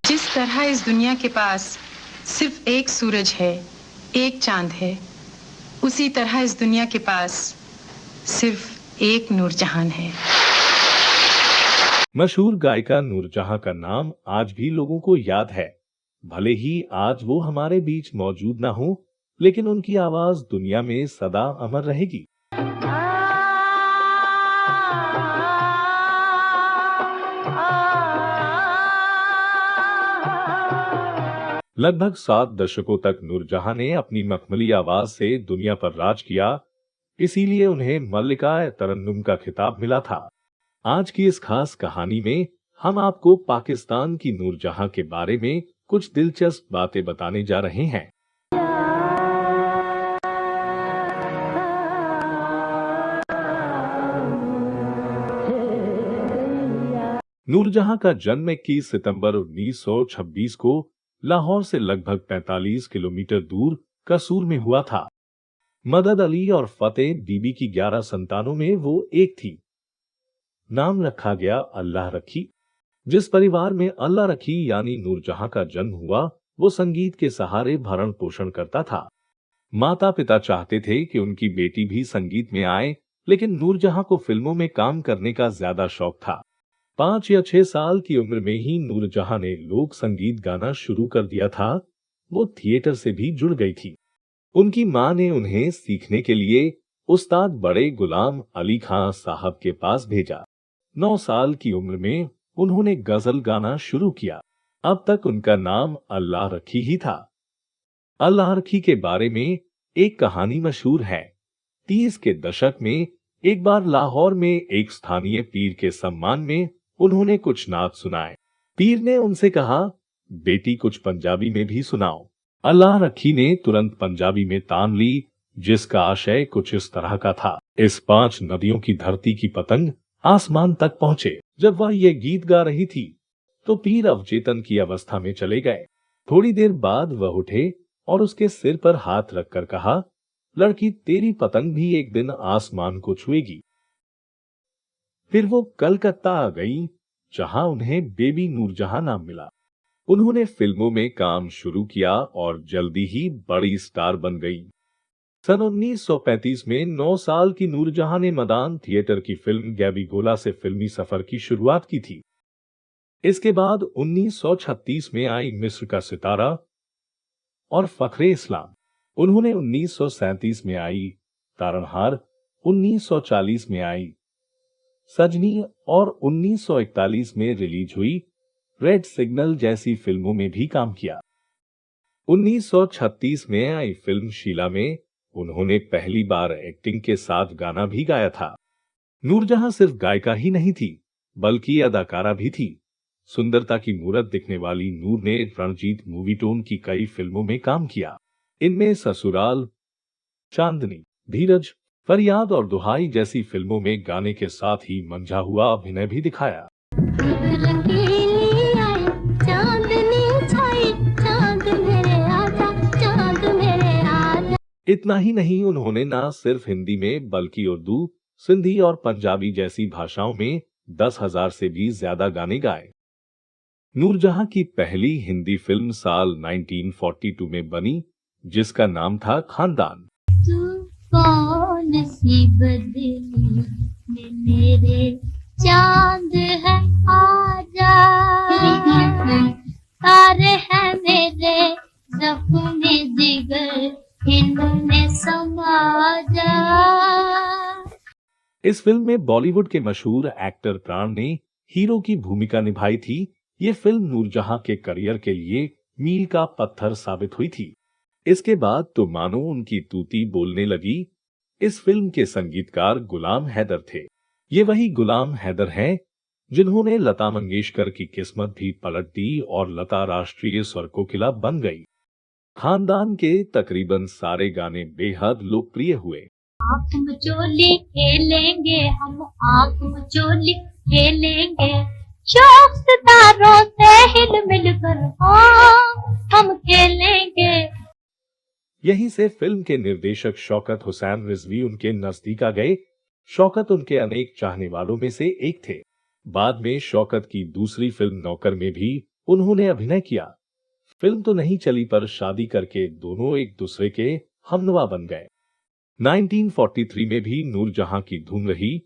जिस तरह इस दुनिया के पास सिर्फ एक सूरज है, एक चांद है, उसी तरह इस दुनिया के पास सिर्फ एक नूरजहान है। मशहूर गायिका नूरजहां का नाम आज भी लोगों को याद है। भले ही आज वो हमारे बीच मौजूद ना हो, लेकिन उनकी आवाज दुनिया में सदा अमर रहेगी। लगभग 7 दशकों तक नूरजहां ने अपनी मखमली आवाज से दुनिया पर राज किया, इसीलिए उन्हें मल्लिका तरन्नुम का खिताब मिला था। आज की इस खास कहानी में हम आपको पाकिस्तान की नूरजहां के बारे में कुछ दिलचस्प बातें बताने जा रहे हैं। नूरजहां का जन्म 21 सितंबर 1926 को लाहौर से लगभग 45 किलोमीटर दूर कसूर में हुआ था। मदद अली और फतेह बीबी की 11 संतानों में वो एक थी। नाम रखा गया अल्लाह रखी। जिस परिवार में अल्लाह रखी यानी नूरजहां का जन्म हुआ, वो संगीत के सहारे भरण पोषण करता था। माता पिता चाहते थे कि उनकी बेटी भी संगीत में आए, लेकिन नूरजहां को फिल्मों में काम करने का ज्यादा शौक था। 5 या 6 साल की उम्र में ही नूरजहां ने लोक संगीत गाना शुरू कर दिया था। वो थिएटर से भी जुड़ गई थी। उनकी मां ने उन्हें सीखने के लिए उस्ताद बड़े गुलाम अली खां साहब के पास भेजा। 9 साल की उम्र में उन्होंने गजल गाना शुरू किया। अब तक उनका नाम अल्लाह रखी ही था। अल्लाह रखी के बारे में एक कहानी मशहूर है। 30 के दशक में एक बार लाहौर में एक स्थानीय पीर के सम्मान में उन्होंने कुछ नात सुनाए। पीर ने उनसे कहा, बेटी कुछ पंजाबी में भी सुनाओ। अल्लाह रखी ने तुरंत पंजाबी में तान ली, जिसका आशय कुछ इस तरह का था। इस 5 नदियों की धरती की पतंग आसमान तक पहुंचे। जब वह ये गीत गा रही थी, तो पीर अवचेतन की अवस्था में चले गए। थोड़ी देर बाद वह उठे और उसके सिर पर हाथ रखकर कहा, लड़की तेरी पतंग भी एक दिन आसमान को छुएगी। फिर वो कलकत्ता आ गई, जहां उन्हें बेबी नूरजहां नाम मिला। उन्होंने फिल्मों में काम शुरू किया और जल्दी ही बड़ी स्टार बन गई। सन 1935 में 9 साल की नूरजहां ने मदान थिएटर की फिल्म गैबी गोला से फिल्मी सफर की शुरुआत की थी। इसके बाद 1936 में आई मिस्र का सितारा और फखरे इस्लाम। उन्होंने 1937 में आई तारणहार, 1940 में आई सजनी और 1941 में रिलीज हुई रेड सिग्नल जैसी फिल्मों में भी काम किया। 1936 में आई फिल्म शीला में उन्होंने पहली बार एक्टिंग के साथ गाना भी गाया था। नूरजहां सिर्फ गायिका ही नहीं थी, बल्कि अदाकारा भी थी। सुंदरता की मूरत दिखने वाली नूर ने रणजीत मूवीटोन की कई फिल्मों में काम किया। इनमें ससुराल, चांदनी, धीरज, फरियाद और दुहाई जैसी फिल्मों में गाने के साथ ही मंझा हुआ अभिनय भी दिखाया। इतना ही नहीं, उन्होंने ना सिर्फ हिंदी में बल्कि उर्दू, सिंधी और पंजाबी जैसी भाषाओं में 10,000 से भी ज्यादा गाने गाए। नूरजहां की पहली हिंदी फिल्म साल 1942 में बनी, जिसका नाम था खानदान। तू कौन सी बदली में मेरे चांद है आजा, तारे हैं मेरे ज़ख्म-ए जिगर इनमें समा जा। इस फिल्म में बॉलीवुड के मशहूर एक्टर प्राण ने हीरो की भूमिका निभाई थी। ये फिल्म नूरजहां के करियर के लिए मील का पत्थर साबित हुई थी। इसके बाद तो मानो उनकी तूती बोलने लगी। इस फिल्म के संगीतकार गुलाम हैदर थे। ये वही गुलाम हैदर हैं जिन्होंने लता मंगेशकर की किस्मत भी पलट दी और लता राष्ट्रीय स्वर कोकिला बन गई। खानदान के तकरीबन सारे गाने बेहद लोकप्रिय हुए। आप मचोली खेलेंगे हम, आप मचोली खेलेंगे, शौक सितारों से हिल मिल कर हम खेलेंगे। यहीं से फिल्म के निर्देशक शौकत हुसैन रिजवी उनके नजदीक आ गए। शौकत उनके अनेक चाहने वालों में से एक थे। बाद में शौकत की दूसरी फिल्म नौकर में भी उन्होंने अभिनय किया। फिल्म तो नहीं चली पर शादी करके दोनों एक दूसरे के हमनवा बन गए। 1943 में भी नूरजहां की धूम रही।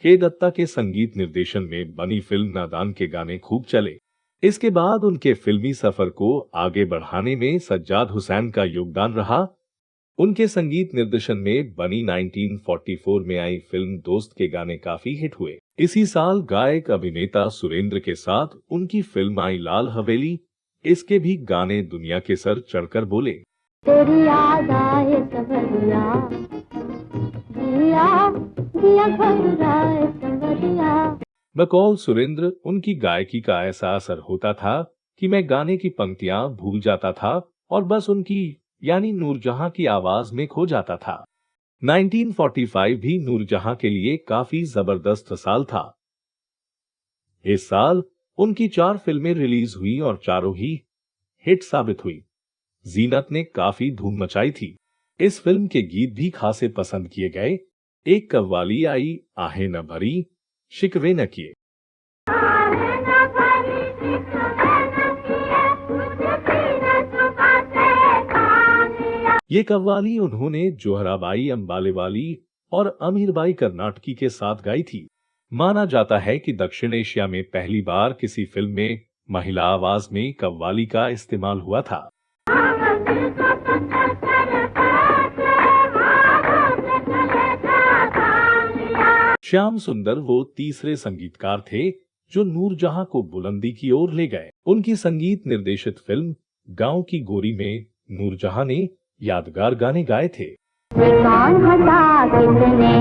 के दत्ता के संगीत निर्देशन में बनी फिल्म नादान के गाने खूब चले। इसके बाद उनके फिल्मी सफर को आगे बढ़ाने में सज्जाद हुसैन का योगदान रहा। उनके संगीत निर्देशन में बनी 1944 में आई फिल्म दोस्त के गाने काफी हिट हुए। इसी साल गायक अभिनेता सुरेंद्र के साथ उनकी फिल्म आई लाल हवेली। इसके भी गाने दुनिया के सर चढ़कर बोले। तेरी याद आए सवरिया, दिया दिया घबराए सवरिया। बकौल सुरेंद्र, उनकी गायकी का ऐसा असर होता था कि मैं गाने की पंक्तियां भूल जाता था और बस उनकी यानी नूरजहां की आवाज में खो जाता था। 1945 भी नूरजहां के लिए काफी जबरदस्त साल था। इस साल उनकी 4 फिल्में रिलीज हुई और चारों ही हिट साबित हुई। जीनत ने काफी धूम मचाई थी। इस फिल्म के गीत भी खासे पसंद किए गए। एक कव्वाली आई, आहें न भरी शिकवे न किए। ये कव्वाली उन्होंने जोहराबाई अंबालेवाली और अमीरबाई कर्नाटकी के साथ गाई थी। माना जाता है कि दक्षिण एशिया में पहली बार किसी फिल्म में महिला आवाज में कव्वाली का इस्तेमाल हुआ था। श्याम सुंदर वो तीसरे संगीतकार थे जो नूरजहां को बुलंदी की ओर ले गए। उनकी संगीत निर्देशित फिल्म गांव की गोरी में नूरजहां ने यादगार गाने गाए थे। कौन हंसा किसने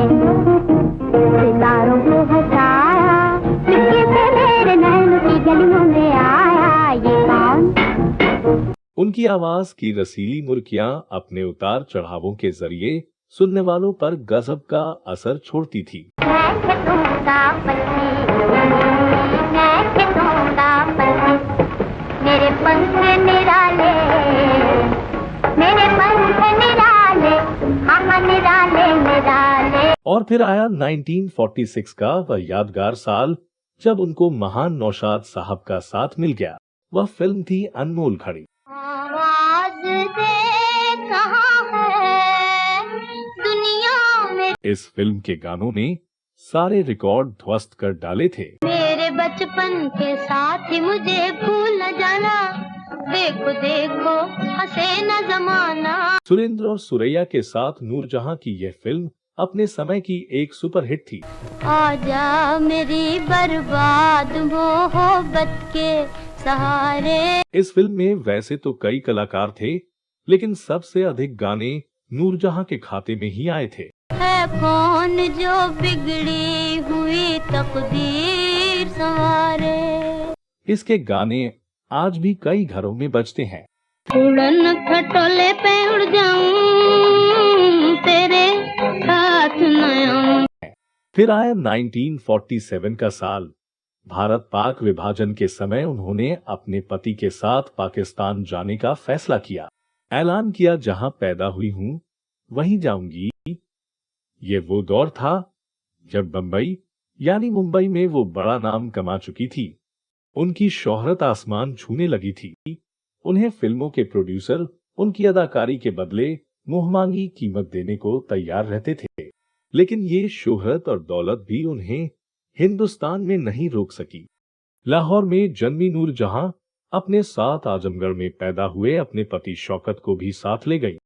सितारों को हंसाया, किसने मेरे नैन की गलियों में आया, ये कौन। उनकी आवाज की रसीली मुर्कियां अपने उतार चढ़ावों के जरिए सुनने वालों पर गजब का असर छोड़ती थी। मेरे पंख निराले, मेरे पंख निराले, हाँ निराले निराले। और फिर आया 1946 का वह यादगार साल जब उनको महान नौशाद साहब का साथ मिल गया। वह फिल्म थी अनमोल घड़ी। आवाज दे कहाँ है दुनिया में। इस फिल्म के गानों ने सारे रिकॉर्ड ध्वस्त कर डाले थे। मेरे बचपन के साथ ही मुझे भूल न जाना, देखो देखो हंसे न जमाना। सुरेंद्र और सुरैया के साथ नूरजहां की यह फिल्म अपने समय की एक सुपरहिट थी। आजा मेरी बर्बाद मोहब्बत के सहारे। इस फिल्म में वैसे तो कई कलाकार थे, लेकिन सबसे अधिक गाने नूरजहां के खाते में ही आए थे। है कौन जो बिगड़ी हुई तकदीर संवारे। इसके गाने आज भी कई घरों में बजते हैं। उड़न खटोले पे उड़ जाऊं, तेरे साथ न। फिर आया 1947 का साल। भारत पाक विभाजन के समय उन्होंने अपने पति के साथ पाकिस्तान जाने का फैसला किया। ऐलान किया, जहां पैदा हुई हूं वहीं जाऊंगी। ये वो दौर था जब बंबई यानी मुंबई में वो बड़ा नाम कमा चुकी थी। उनकी शोहरत आसमान छूने लगी थी। उन्हें फिल्मों के प्रोड्यूसर उनकी अदाकारी के बदले मुंहमांगी कीमत देने को तैयार रहते थे, लेकिन ये शोहरत और दौलत भी उन्हें हिंदुस्तान में नहीं रोक सकी। लाहौर में जन्मी नूरजहां अपने साथ आजमगढ़ में पैदा हुए अपने पति शौकत को भी साथ ले गई।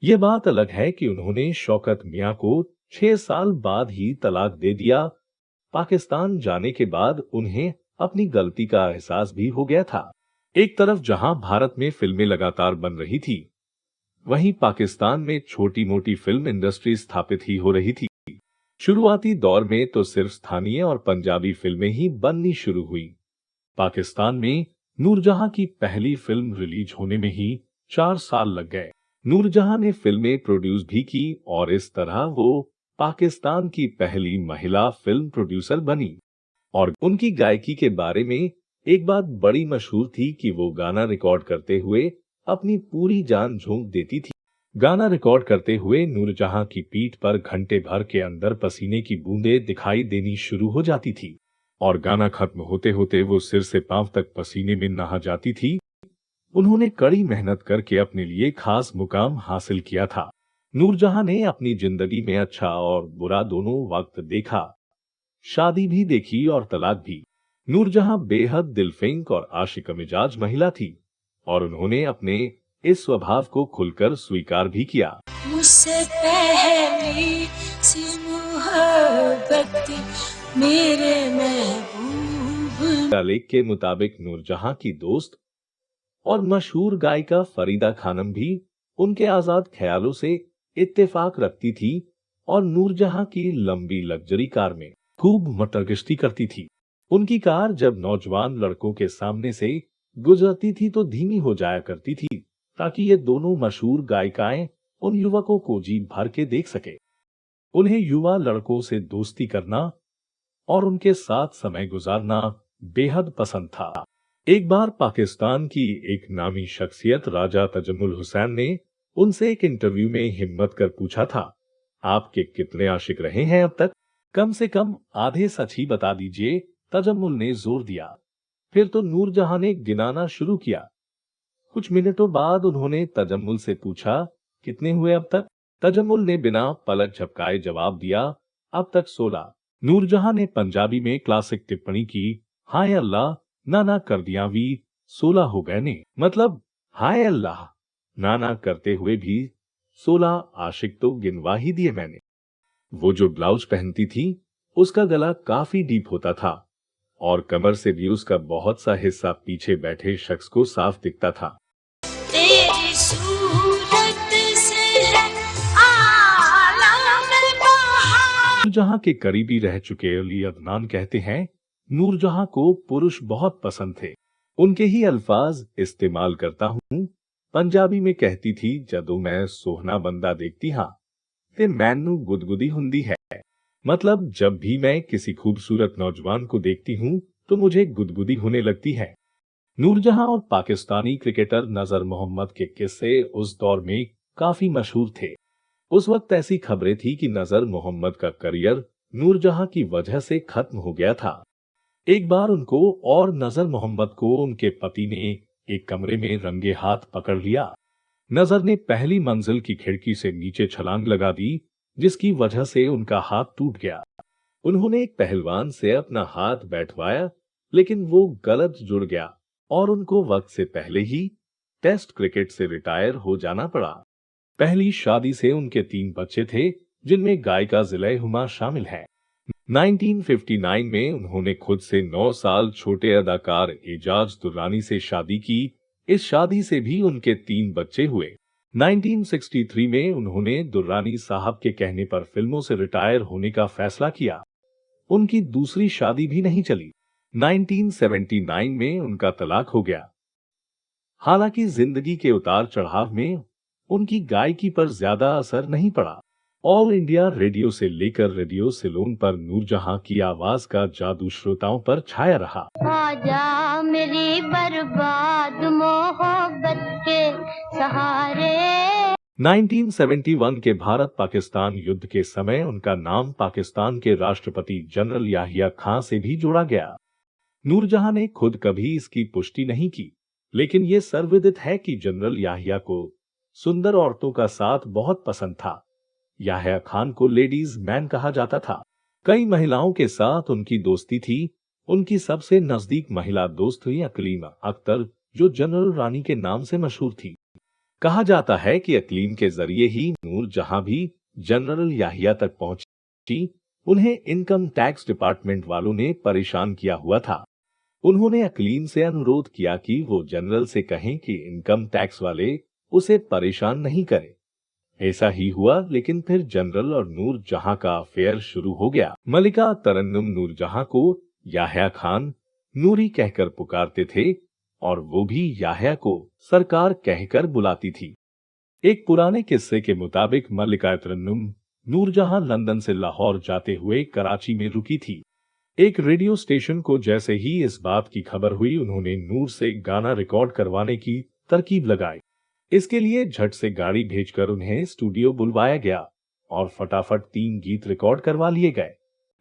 ये बात अलग है कि उन्होंने शौकत मियां को 6 साल बाद ही तलाक दे दिया। पाकिस्तान जाने के बाद उन्हें अपनी गलती का एहसास भी हो गया था। एक तरफ जहां भारत में फिल्में लगातार बन रही थी, वहीं पाकिस्तान में छोटी मोटी फिल्म इंडस्ट्री स्थापित ही हो रही थी। शुरुआती दौर में तो सिर्फ स्थानीय और पंजाबी फिल्में ही बननी शुरू हुई। पाकिस्तान में नूरजहां की पहली फिल्म रिलीज होने में ही 4 साल लग गए। नूरजहां ने फिल्में प्रोड्यूस भी की और इस तरह वो पाकिस्तान की पहली महिला फिल्म प्रोड्यूसर बनी। और उनकी गायकी के बारे में एक बात बड़ी मशहूर थी कि वो गाना रिकॉर्ड करते हुए अपनी पूरी जान झोंक देती थी। गाना रिकॉर्ड करते हुए नूरजहां की पीठ पर घंटे भर के अंदर पसीने की बूंदें दिखाई देनी शुरू हो जाती थी और गाना खत्म होते होते वो सिर से पांव तक पसीने में नहा जाती थी। उन्होंने कड़ी मेहनत करके अपने लिए खास मुकाम हासिल किया था। नूरजहां ने अपनी जिंदगी में अच्छा और बुरा दोनों वक्त देखा, शादी भी देखी और तलाक भी। नूरजहां बेहद दिलफेंक और आशिक मिजाज महिला थी और उन्होंने अपने इस स्वभाव को खुलकर स्वीकार भी किया। मुझसे पहली सी मोहब्बत मेरे महबूब। लेख के मुताबिक नूरजहां की दोस्त और मशहूर गायिका फरीदा खानम भी उनके आजाद ख्यालों से इत्तेफाक रखती थी और नूरजहां की लंबी लग्जरी कार में खूब मोटरगश्ती करती थी। उनकी कार जब नौजवान लड़कों के सामने से गुजरती थी तो धीमी हो जाया करती थी ताकि ये दोनों मशहूर गायिकाएं उन युवकों को जी भर के देख सके। उन्हें युवा लड़कों से दोस्ती करना और उनके साथ समय गुजारना बेहद पसंद था। एक बार पाकिस्तान की एक नामी शख्सियत राजा तजम्मुल हुसैन ने उनसे एक इंटरव्यू में हिम्मत कर पूछा था, आपके कितने आशिक रहे हैं अब तक? कम से कम आधे सच ही बता दीजिए। तजम्मुल ने जोर दिया। फिर तो नूरजहां ने गिनाना शुरू किया। कुछ मिनटों बाद उन्होंने तजम्मुल से पूछा, कितने हुए अब तक? तजम्मुल ने बिना पलक झपकाए जवाब दिया, अब तक 16। नूरजहां ने पंजाबी में क्लासिक टिप्पणी की, हाय अल्लाह, ना कर दिया वी 16 हो गए ने। मतलब हाय अल्लाह, ना करते हुए भी 16 आशिक तो गिनवा ही दिए मैंने। वो जो ब्लाउज पहनती थी उसका गला काफी डीप होता था और कमर से भी उसका बहुत सा हिस्सा पीछे बैठे शख्स को साफ दिखता था। तेरी सूरत से है आलम बहार। नूरजहां के करीबी रह चुके अली अदनान कहते हैं, नूरजहां को पुरुष बहुत पसंद थे। उनके ही अल्फाज इस्तेमाल करता हूँ। पंजाबी में कहती थी, जदों मैं सोहना बंदा देखती हाँ ते मैनू गुदगुदी हुंदी है। मतलब जब भी मैं किसी खूबसूरत नौजवान को देखती हूँ तो मुझे गुदगुदी होने लगती है। नूरजहां और पाकिस्तानी क्रिकेटर नजर मोहम्मद के किस्से उस दौर में काफी मशहूर थे। उस वक्त ऐसी खबरें थी कि नजर मोहम्मद का करियर नूरजहां की वजह से खत्म हो गया था। एक बार उनको और नजर मोहम्मद को उनके पति ने एक कमरे में रंगे हाथ पकड़ लिया। नजर ने पहली मंजिल की खिड़की से नीचे छलांग लगा दी, जिसकी वजह से उनका हाथ टूट गया। उन्होंने एक पहलवान से अपना हाथ बैठवाया, लेकिन वो गलत जुड़ गया और उनको वक्त से पहले ही टेस्ट क्रिकेट से रिटायर हो जाना पड़ा। पहली शादी से उनके 3 बच्चे थे, जिनमें गायिका ज़िलै हुमा शामिल है। 1959 में उन्होंने खुद से 9 साल छोटे अदाकार एजाज दुर्रानी से शादी की। इस शादी से भी उनके 3 बच्चे हुए। 1963 में उन्होंने दुर्रानी साहब के कहने पर फिल्मों से रिटायर होने का फैसला किया। उनकी दूसरी शादी भी नहीं चली। 1979 में उनका तलाक हो गया। हालांकि जिंदगी के उतार चढ़ाव में उनकी गायकी पर ज्यादा असर नहीं पड़ा। ऑल इंडिया रेडियो से लेकर रेडियो सिलोन पर नूरजहां की आवाज का जादू श्रोताओं पर छाया रहा। आजा मेरी बर्बाद मोहब्बत के सहारे। 1971 के भारत पाकिस्तान युद्ध के समय उनका नाम पाकिस्तान के राष्ट्रपति जनरल याहिया खान से भी जोड़ा गया। नूरजहां ने खुद कभी इसकी पुष्टि नहीं की, लेकिन ये सर्वविदित है कि जनरल याहिया को सुंदर औरतों का साथ बहुत पसंद था। याहिया खान को लेडीज मैन कहा जाता था। कई महिलाओं के साथ उनकी दोस्ती थी। उनकी सबसे नजदीक महिला दोस्त हुई अकलीम अख्तर, जो जनरल रानी के नाम से मशहूर थी। कहा जाता है कि अकलीम के जरिए ही नूरजहां भी जनरल याहिया तक पहुंची। उन्हें इनकम टैक्स डिपार्टमेंट वालों ने परेशान किया हुआ था। उन्होंने अकलीम से अनुरोध किया कि वो जनरल से कहें कि इनकम टैक्स वाले उसे परेशान नहीं करें। ऐसा ही हुआ, लेकिन फिर जनरल और नूरजहां का अफेयर शुरू हो गया। मलिका तरन्नुम नूरजहां को याहिया खान नूरी कहकर पुकारते थे और वो भी याहिया को सरकार कहकर बुलाती थी। एक पुराने किस्से के मुताबिक मलिका तरन्नुम नूरजहां लंदन से लाहौर जाते हुए कराची में रुकी थी। एक रेडियो स्टेशन को जैसे ही इस बात की खबर हुई, उन्होंने नूर से गाना रिकॉर्ड करवाने की तरकीब लगाई। इसके लिए झट से गाड़ी भेजकर उन्हें स्टूडियो बुलवाया गया और फटाफट 3 गीत रिकॉर्ड करवा लिए गए।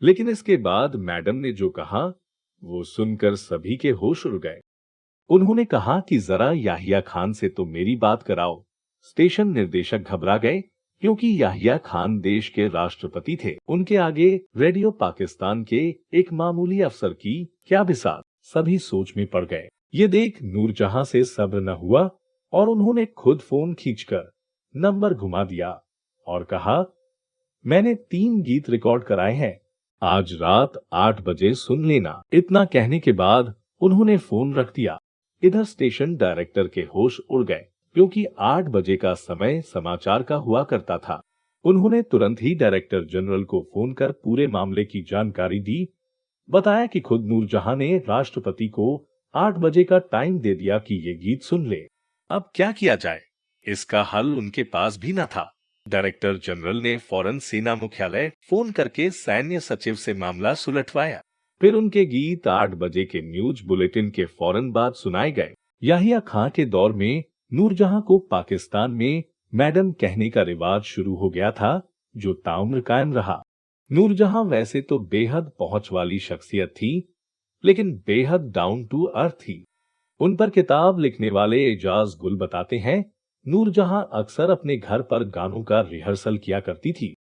लेकिन इसके बाद मैडम ने जो कहा वो सुनकर सभी के होश उड़ गए। उन्होंने कहा कि जरा याहिया खान से तो मेरी बात कराओ। स्टेशन निर्देशक घबरा गए क्योंकि याहिया खान देश के राष्ट्रपति थे। उनके आगे रेडियो पाकिस्तान के एक मामूली अफसर की क्या बिसात। सभी सोच में पड़ गए। ये देख नूरजहां से सब्र न हुआ और उन्होंने खुद फोन खींचकर नंबर घुमा दिया और कहा, मैंने 3 गीत रिकॉर्ड कराए हैं, आज रात 8 बजे सुन लेना। इतना कहने के बाद उन्होंने फोन रख दिया। इधर स्टेशन डायरेक्टर के होश उड़ गए क्योंकि 8 बजे का समय समाचार का हुआ करता था। उन्होंने तुरंत ही डायरेक्टर जनरल को फोन कर पूरे मामले की जानकारी दी। बताया कि खुद नूरजहां ने राष्ट्रपति को 8 बजे का टाइम दे दिया कि ये गीत सुन ले। अब क्या किया जाए, इसका हल उनके पास भी न था। डायरेक्टर जनरल ने फौरन सेना मुख्यालय फोन करके सैन्य सचिव से मामला सुलटवाया। फिर उनके गीत 8 बजे के न्यूज बुलेटिन के फौरन बाद सुनाए गए। याहिया खां के दौर में नूरजहां को पाकिस्तान में मैडम कहने का रिवाज शुरू हो गया था, जो ताउम्र कायम रहा। नूरजहां वैसे तो बेहद पहुंच वाली शख्सियत थी, लेकिन बेहद डाउन टू अर्थ थी। उन पर किताब लिखने वाले एजाज गुल बताते हैं, नूरजहां अक्सर अपने घर पर गानों का रिहर्सल किया करती थी।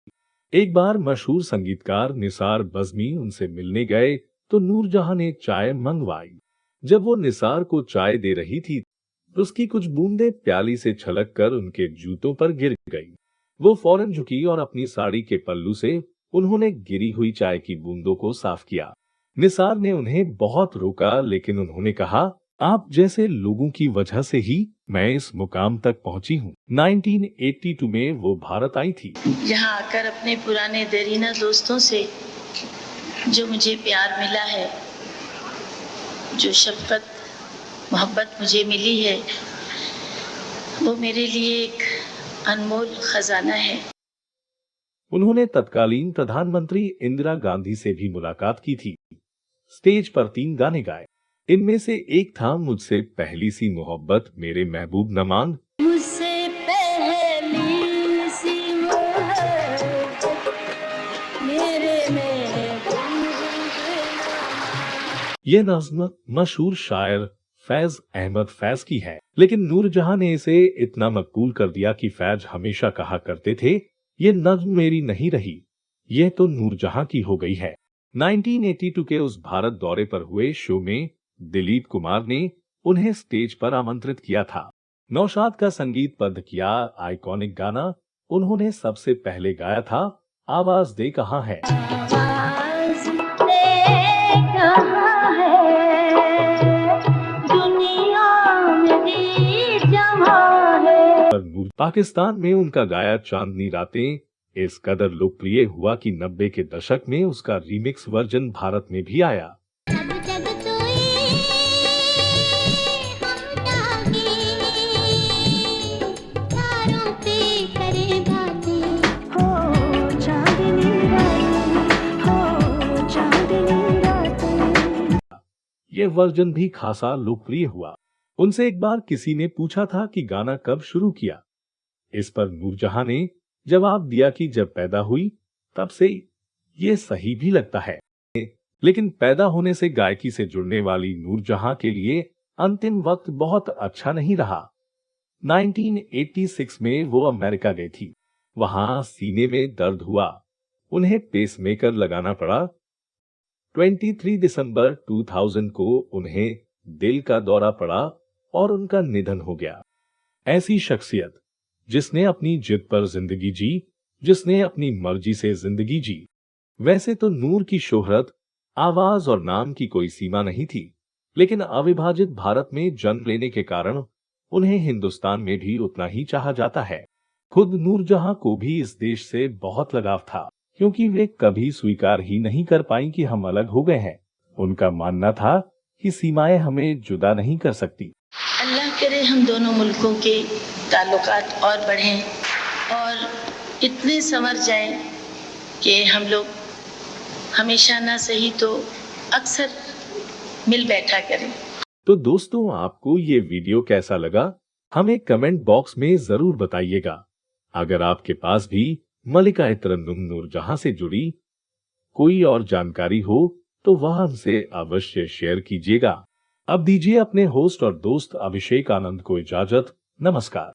एक बार मशहूर संगीतकार निसार बज़मी उनसे मिलने गए तो नूरजहां ने चाय मंगवाई। जब वो निसार को चाय दे रही थी, उसकी कुछ बूंदें प्याली से छलक कर उनके जूतों पर गिर गई। वो फौरन झुकी और अपनी साड़ी के पल्लू से उन्होंने गिरी हुई चाय की बूंदों को साफ किया। निसार ने उन्हें बहुत रोका, लेकिन उन्होंने कहा, आप जैसे लोगों की वजह से ही मैं इस मुकाम तक पहुंची हूँ। 1982 में वो भारत आई थी। यहाँ आकर अपने पुराने देरीना दोस्तों से जो मुझे प्यार मिला है, जो शफकत मोहब्बत मुझे मिली है, वो मेरे लिए एक अनमोल खजाना है। उन्होंने तत्कालीन प्रधानमंत्री इंदिरा गांधी से भी मुलाकात की थी। स्टेज पर 3 गाने गाए। इनमें से एक था मुझसे पहली सी मोहब्बत मेरे महबूब न मांग। मुझसे पहली सी मोहब्बत मेरे ये नज़्म मशहूर शायर फैज अहमद फैज की है, लेकिन नूरजहां ने इसे इतना मकबूल कर दिया कि फैज हमेशा कहा करते थे, ये नज़्म मेरी नहीं रही, ये तो नूरजहां की हो गई है। 1982 के उस भारत दौरे पर हुए शो में दिलीप कुमार ने उन्हें स्टेज पर आमंत्रित किया था। नौशाद का संगीतबद्ध किया आइकॉनिक गाना उन्होंने सबसे पहले गाया था, आवाज दे कहां है। पाकिस्तान में उनका गाया चांदनी रातें इस कदर लोकप्रिय हुआ कि 90 के दशक में उसका रीमिक्स वर्जन भारत में भी आया। ये वर्जन भी खासा लोकप्रिय हुआ। उनसे एक बार किसी ने पूछा था कि गाना कब शुरू किया। इस पर नूरजहां ने जवाब दिया कि जब पैदा हुई तब से। ये सही भी लगता है, लेकिन पैदा होने से गायकी से जुड़ने वाली नूरजहां के लिए अंतिम वक्त बहुत अच्छा नहीं रहा। 1986 में वो अमेरिका गई थी। वहां सीने में दर्द हुआ, उन्हें पेसमेकर लगाना पड़ा। 23 दिसंबर 2000 को उन्हें दिल का दौरा पड़ा और उनका निधन हो गया। ऐसी शख्सियत जिसने अपनी जिद पर जिंदगी जी, जिसने अपनी मर्जी से जिंदगी जी। वैसे तो नूर की शोहरत, आवाज और नाम की कोई सीमा नहीं थी, लेकिन अविभाजित भारत में जन्म लेने के कारण उन्हें हिंदुस्तान में भी उतना ही चाहा जाता है। खुद नूरजहां को भी इस देश से बहुत लगाव था, क्योंकि वे कभी स्वीकार ही नहीं कर पाई कि हम अलग हो गए हैं। उनका मानना था कि सीमाएं हमें जुदा नहीं कर सकती। अल्लाह करे हम दोनों मुल्कों के ताल्लुकात और बढ़ें और इतने संवर जाएं कि हम लोग हमेशा ना सही तो अक्सर मिल बैठा करें। तो दोस्तों, आपको ये वीडियो कैसा लगा हमें कमेंट बॉक्स में जरूर बताइएगा। अगर आपके पास भी मलिका तरन्नुम नूरजहां से जुड़ी कोई और जानकारी हो तो वह हमसे अवश्य शेयर कीजिएगा। अब दीजिए अपने होस्ट और दोस्त अभिषेक आनंद को इजाजत। नमस्कार।